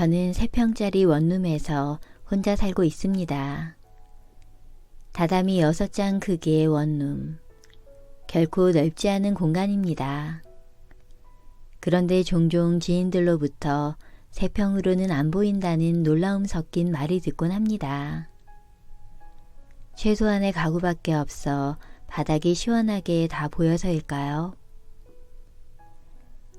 저는 3평짜리 원룸에서 혼자 살고 있습니다. 다다미 6장 크기의 원룸. 결코 넓지 않은 공간입니다. 그런데 종종 지인들로부터 3평으로는 안 보인다는 놀라움 섞인 말이 듣곤 합니다. 최소한의 가구밖에 없어 바닥이 시원하게 다 보여서일까요?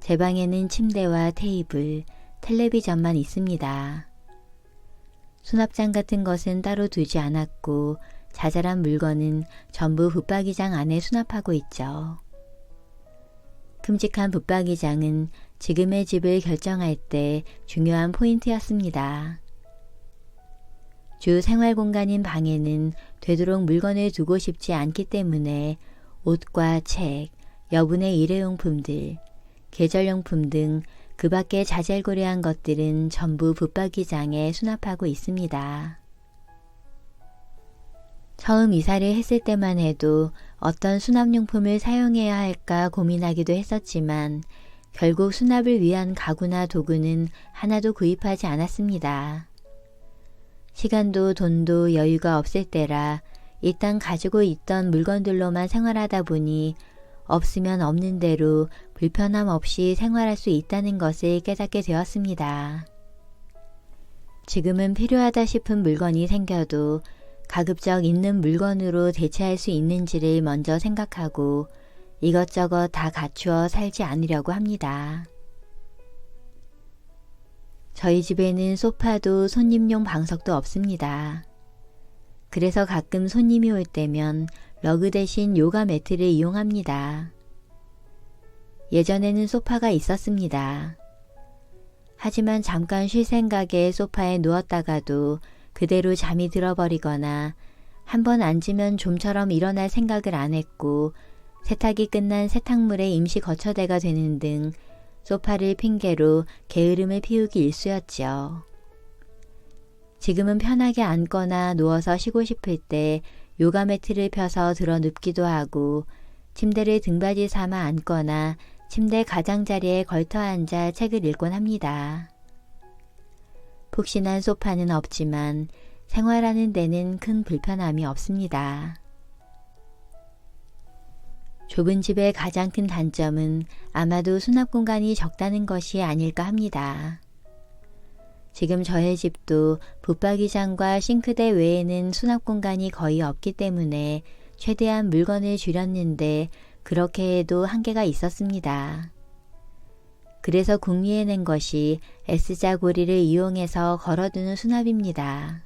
제 방에는 침대와 테이블, 텔레비전만 있습니다. 수납장 같은 것은 따로 두지 않았고 자잘한 물건은 전부 붙박이장 안에 수납하고 있죠. 큼직한 붙박이장은 지금의 집을 결정할 때 중요한 포인트였습니다. 주 생활 공간인 방에는 되도록 물건을 두고 싶지 않기 때문에 옷과 책, 여분의 일회용품들, 계절용품 등 그 밖에 자잘고레한 것들은 전부 붙박이장에 수납하고 있습니다. 처음 이사를 했을 때만 해도 어떤 수납용품을 사용해야 할까 고민하기도 했었지만 결국 수납을 위한 가구나 도구는 하나도 구입하지 않았습니다. 시간도 돈도 여유가 없을 때라 일단 가지고 있던 물건들로만 생활하다 보니 없으면 없는 대로 불편함 없이 생활할 수 있다는 것을 깨닫게 되었습니다. 지금은 필요하다 싶은 물건이 생겨도 가급적 있는 물건으로 대체할 수 있는지를 먼저 생각하고 이것저것 다 갖추어 살지 않으려고 합니다. 저희 집에는 소파도 손님용 방석도 없습니다. 그래서 가끔 손님이 올 때면 러그 대신 요가 매트를 이용합니다. 예전에는 소파가 있었습니다. 하지만 잠깐 쉴 생각에 소파에 누웠다가도 그대로 잠이 들어버리거나 한번 앉으면 좀처럼 일어날 생각을 안 했고 세탁이 끝난 세탁물에 임시 거처대가 되는 등 소파를 핑계로 게으름을 피우기 일쑤였지요. 지금은 편하게 앉거나 누워서 쉬고 싶을 때 요가 매트를 펴서 들어 눕기도 하고 침대를 등받이 삼아 앉거나 침대 가장자리에 걸터 앉아 책을 읽곤 합니다. 푹신한 소파는 없지만 생활하는 데는 큰 불편함이 없습니다. 좁은 집의 가장 큰 단점은 아마도 수납 공간이 적다는 것이 아닐까 합니다. 지금 저의 집도 붙박이장과 싱크대 외에는 수납 공간이 거의 없기 때문에 최대한 물건을 줄였는데 그렇게 해도 한계가 있었습니다. 그래서 궁리해낸 것이 S자 고리를 이용해서 걸어두는 수납입니다.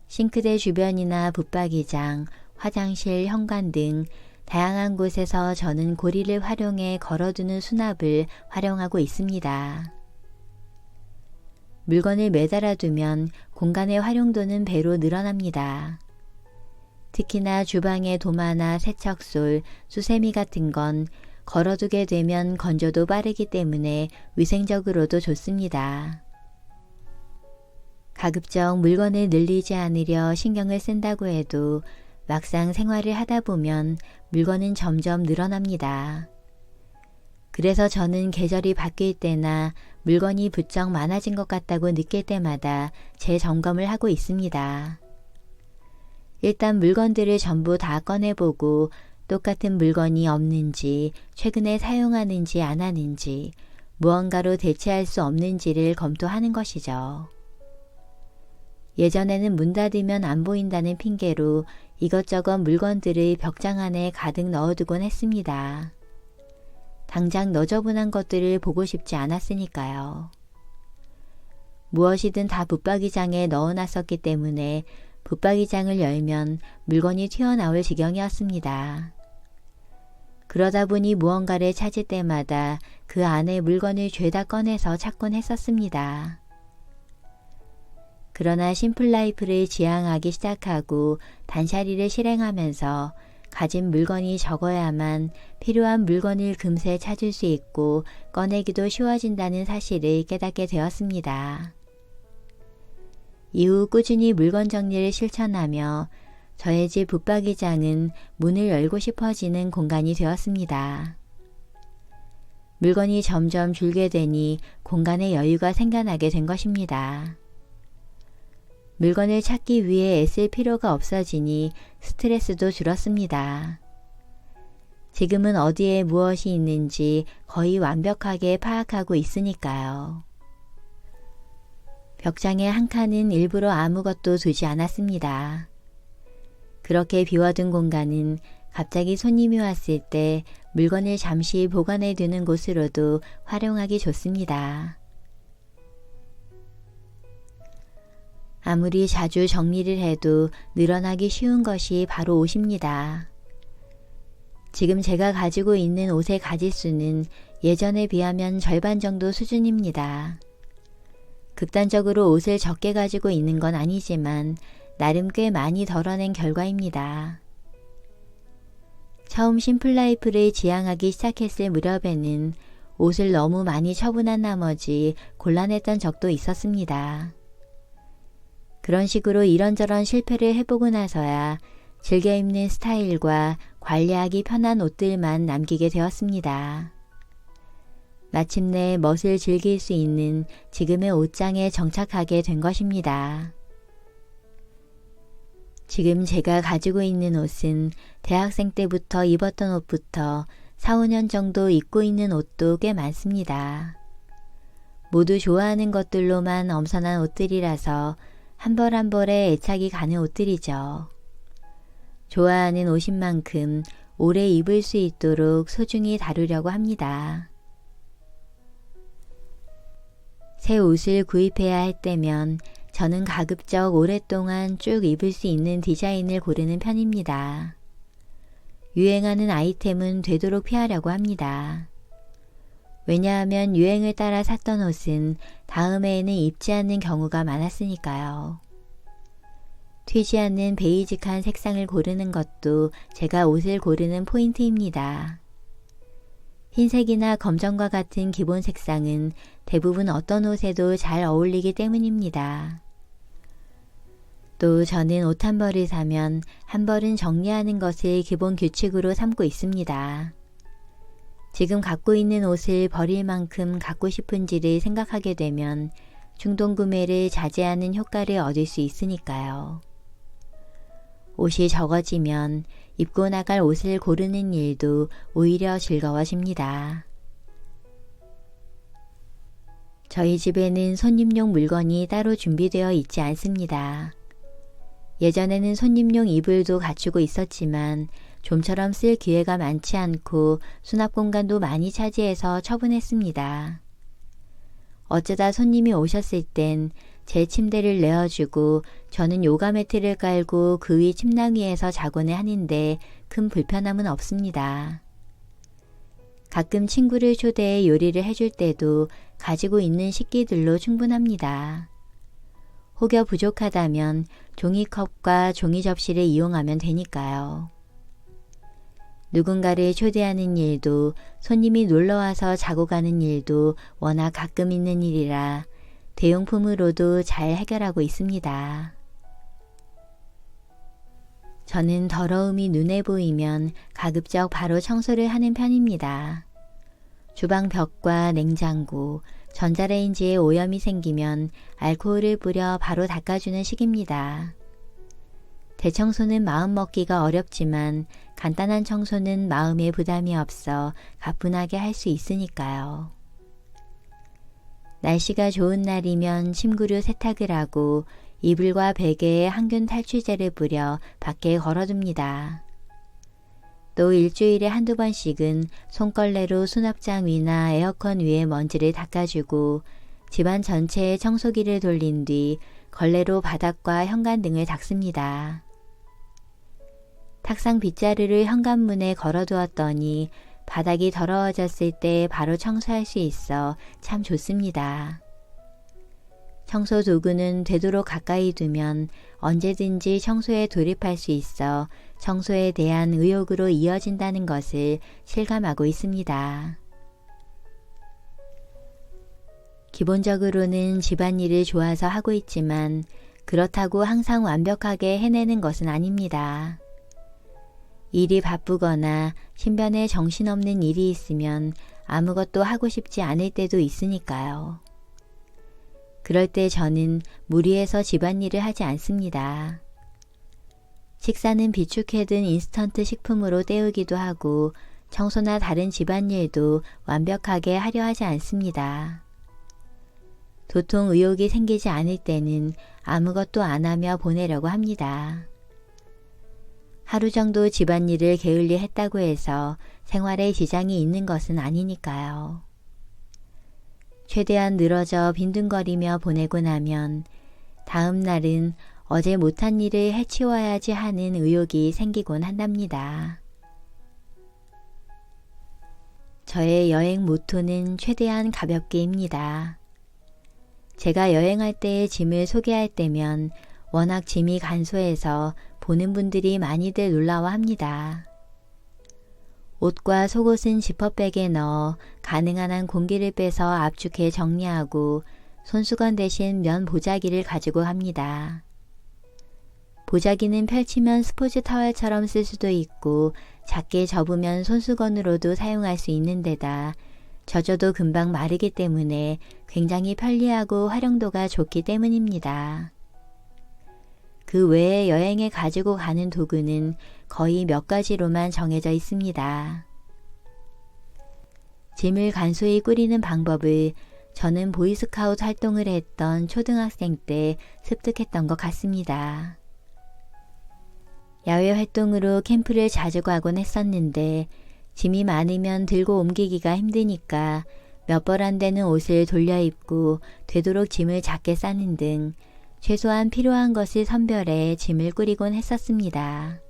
싱크대 주변이나 붙박이장, 화장실, 현관 등 다양한 곳에서 저는 고리를 활용해 걸어두는 수납을 활용하고 있습니다. 물건을 매달아 두면 공간의 활용도는 배로 늘어납니다. 특히나 주방의 도마나 세척솔, 수세미 같은 건 걸어두게 되면 건조도 빠르기 때문에 위생적으로도 좋습니다. 가급적 물건을 늘리지 않으려 신경을 쓴다고 해도 막상 생활을 하다 보면 물건은 점점 늘어납니다. 그래서 저는 계절이 바뀔 때나 물건이 부쩍 많아진 것 같다고 느낄 때마다 재점검을 하고 있습니다. 일단 물건들을 전부 다 꺼내보고 똑같은 물건이 없는지, 최근에 사용하는지 안 하는지, 무언가로 대체할 수 없는지를 검토하는 것이죠. 예전에는 문 닫으면 안 보인다는 핑계로 이것저것 물건들을 벽장 안에 가득 넣어두곤 했습니다. 당장 너저분한 것들을 보고 싶지 않았으니까요. 무엇이든 다 붙박이장에 넣어놨었기 때문에 붙박이장을 열면 물건이 튀어나올 지경이었습니다. 그러다 보니 무언가를 찾을 때마다 그 안에 물건을 죄다 꺼내서 찾곤 했었습니다. 그러나 심플라이프를 지향하기 시작하고 단샤리를 실행하면서 가진 물건이 적어야만 필요한 물건을 금세 찾을 수 있고 꺼내기도 쉬워진다는 사실을 깨닫게 되었습니다. 이후 꾸준히 물건 정리를 실천하며 저의 집 붙박이장은 문을 열고 싶어지는 공간이 되었습니다. 물건이 점점 줄게 되니 공간에 여유가 생겨나게 된 것입니다. 물건을 찾기 위해 애쓸 필요가 없어지니 스트레스도 줄었습니다. 지금은 어디에 무엇이 있는지 거의 완벽하게 파악하고 있으니까요. 벽장의 한 칸은 일부러 아무것도 두지 않았습니다. 그렇게 비워둔 공간은 갑자기 손님이 왔을 때 물건을 잠시 보관해 두는 곳으로도 활용하기 좋습니다. 아무리 자주 정리를 해도 늘어나기 쉬운 것이 바로 옷입니다. 지금 제가 가지고 있는 옷의 가짓수는 예전에 비하면 절반 정도 수준입니다. 극단적으로 옷을 적게 가지고 있는 건 아니지만 나름 꽤 많이 덜어낸 결과입니다. 처음 심플라이프를 지향하기 시작했을 무렵에는 옷을 너무 많이 처분한 나머지 곤란했던 적도 있었습니다. 그런 식으로 이런저런 실패를 해보고 나서야 즐겨 입는 스타일과 관리하기 편한 옷들만 남기게 되었습니다. 마침내 멋을 즐길 수 있는 지금의 옷장에 정착하게 된 것입니다. 지금 제가 가지고 있는 옷은 대학생 때부터 입었던 옷부터 4, 5년 정도 입고 있는 옷도 꽤 많습니다. 모두 좋아하는 것들로만 엄선한 옷들이라서 한 벌 한 벌에 애착이 가는 옷들이죠. 좋아하는 옷인 만큼 오래 입을 수 있도록 소중히 다루려고 합니다. 새 옷을 구입해야 할 때면 저는 가급적 오랫동안 쭉 입을 수 있는 디자인을 고르는 편입니다. 유행하는 아이템은 되도록 피하려고 합니다. 왜냐하면 유행을 따라 샀던 옷은 다음해에는 입지 않는 경우가 많았으니까요. 튀지 않는 베이직한 색상을 고르는 것도 제가 옷을 고르는 포인트입니다. 흰색이나 검정과 같은 기본 색상은 대부분 어떤 옷에도 잘 어울리기 때문입니다. 또 저는 옷 한 벌을 사면 한 벌은 정리하는 것을 기본 규칙으로 삼고 있습니다. 지금 갖고 있는 옷을 버릴 만큼 갖고 싶은지를 생각하게 되면 충동구매를 자제하는 효과를 얻을 수 있으니까요. 옷이 적어지면 입고 나갈 옷을 고르는 일도 오히려 즐거워집니다. 저희 집에는 손님용 물건이 따로 준비되어 있지 않습니다. 예전에는 손님용 이불도 갖추고 있었지만 좀처럼 쓸 기회가 많지 않고 수납 공간도 많이 차지해서 처분했습니다. 어쩌다 손님이 오셨을 땐 제 침대를 내어주고 저는 요가 매트를 깔고 그 위 침낭 위에서 자곤을 하는데 큰 불편함은 없습니다. 가끔 친구를 초대해 요리를 해줄 때도 가지고 있는 식기들로 충분합니다. 혹여 부족하다면 종이컵과 종이 접시를 이용하면 되니까요. 누군가를 초대하는 일도 손님이 놀러와서 자고 가는 일도 워낙 가끔 있는 일이라 대용품으로도 잘 해결하고 있습니다. 저는 더러움이 눈에 보이면 가급적 바로 청소를 하는 편입니다. 주방 벽과 냉장고, 전자레인지에 오염이 생기면 알코올을 뿌려 바로 닦아주는 식입니다. 대청소는 마음 먹기가 어렵지만 간단한 청소는 마음에 부담이 없어 가뿐하게 할 수 있으니까요. 날씨가 좋은 날이면 침구류 세탁을 하고 이불과 베개에 항균 탈취제를 뿌려 밖에 걸어둡니다. 또 일주일에 한두 번씩은 손걸레로 수납장 위나 에어컨 위에 먼지를 닦아주고 집안 전체에 청소기를 돌린 뒤 걸레로 바닥과 현관 등을 닦습니다. 탁상 빗자루를 현관문에 걸어두었더니 바닥이 더러워졌을 때 바로 청소할 수 있어 참 좋습니다. 청소 도구는 되도록 가까이 두면 언제든지 청소에 돌입할 수 있어 청소에 대한 의욕으로 이어진다는 것을 실감하고 있습니다. 기본적으로는 집안일을 좋아서 하고 있지만 그렇다고 항상 완벽하게 해내는 것은 아닙니다. 일이 바쁘거나 신변에 정신없는 일이 있으면 아무것도 하고 싶지 않을 때도 있으니까요. 그럴 때 저는 무리해서 집안일을 하지 않습니다. 식사는 비축해둔 인스턴트 식품으로 때우기도 하고 청소나 다른 집안일도 완벽하게 하려 하지 않습니다. 도통 의욕이 생기지 않을 때는 아무것도 안 하며 보내려고 합니다. 하루 정도 집안일을 게을리 했다고 해서 생활에 지장이 있는 것은 아니니까요. 최대한 늘어져 빈둥거리며 보내고 나면 다음 날은 어제 못한 일을 해치워야지 하는 의욕이 생기곤 한답니다. 저의 여행 모토는 최대한 가볍게입니다. 제가 여행할 때의 짐을 소개할 때면 워낙 짐이 간소해서 보는 분들이 많이들 놀라워 합니다. 옷과 속옷은 지퍼백에 넣어 가능한 한 공기를 빼서 압축해 정리하고 손수건 대신 면 보자기를 가지고 합니다. 보자기는 펼치면 스포츠 타월처럼 쓸 수도 있고 작게 접으면 손수건으로도 사용할 수 있는 데다 젖어도 금방 마르기 때문에 굉장히 편리하고 활용도가 좋기 때문입니다. 그 외에 여행에 가지고 가는 도구는 거의 몇 가지로만 정해져 있습니다. 짐을 간소히 꾸리는 방법을 저는 보이스카우트 활동을 했던 초등학생 때 습득했던 것 같습니다. 야외 활동으로 캠프를 자주 가곤 했었는데 짐이 많으면 들고 옮기기가 힘드니까 몇 벌 안 되는 옷을 돌려 입고 되도록 짐을 작게 싸는 등 최소한 필요한 것을 선별해 짐을 꾸리곤 했었습니다.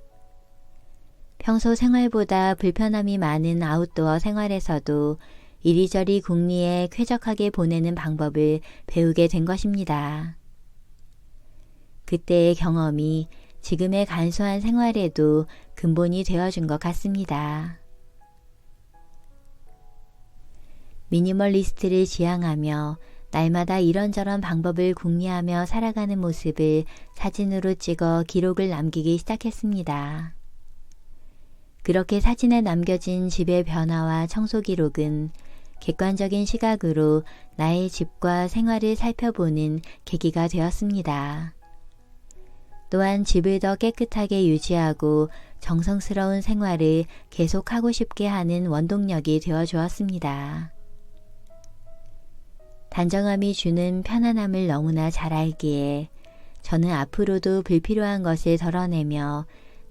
평소 생활보다 불편함이 많은 아웃도어 생활에서도 이리저리 궁리에 쾌적하게 보내는 방법을 배우게 된 것입니다. 그때의 경험이 지금의 간소한 생활에도 근본이 되어준 것 같습니다. 미니멀리스트를 지향하며 날마다 이런저런 방법을 궁리하며 살아가는 모습을 사진으로 찍어 기록을 남기기 시작했습니다. 그렇게 사진에 남겨진 집의 변화와 청소 기록은 객관적인 시각으로 나의 집과 생활을 살펴보는 계기가 되었습니다. 또한 집을 더 깨끗하게 유지하고 정성스러운 생활을 계속하고 싶게 하는 원동력이 되어 주었습니다. 단정함이 주는 편안함을 너무나 잘 알기에 저는 앞으로도 불필요한 것을 덜어내며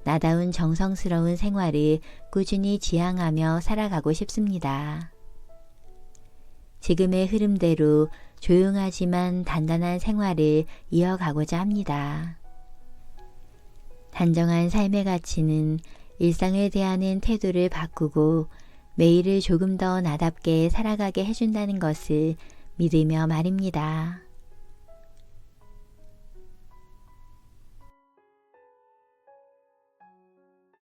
나다운 정성스러운 생활을 꾸준히 지향하며 살아가고 싶습니다. 지금의 흐름대로 조용하지만 단단한 생활을 이어가고자 합니다. 단정한 삶의 가치는 일상을 대하는 태도를 바꾸고 매일을 조금 더 나답게 살아가게 해준다는 것을 믿으며 말입니다.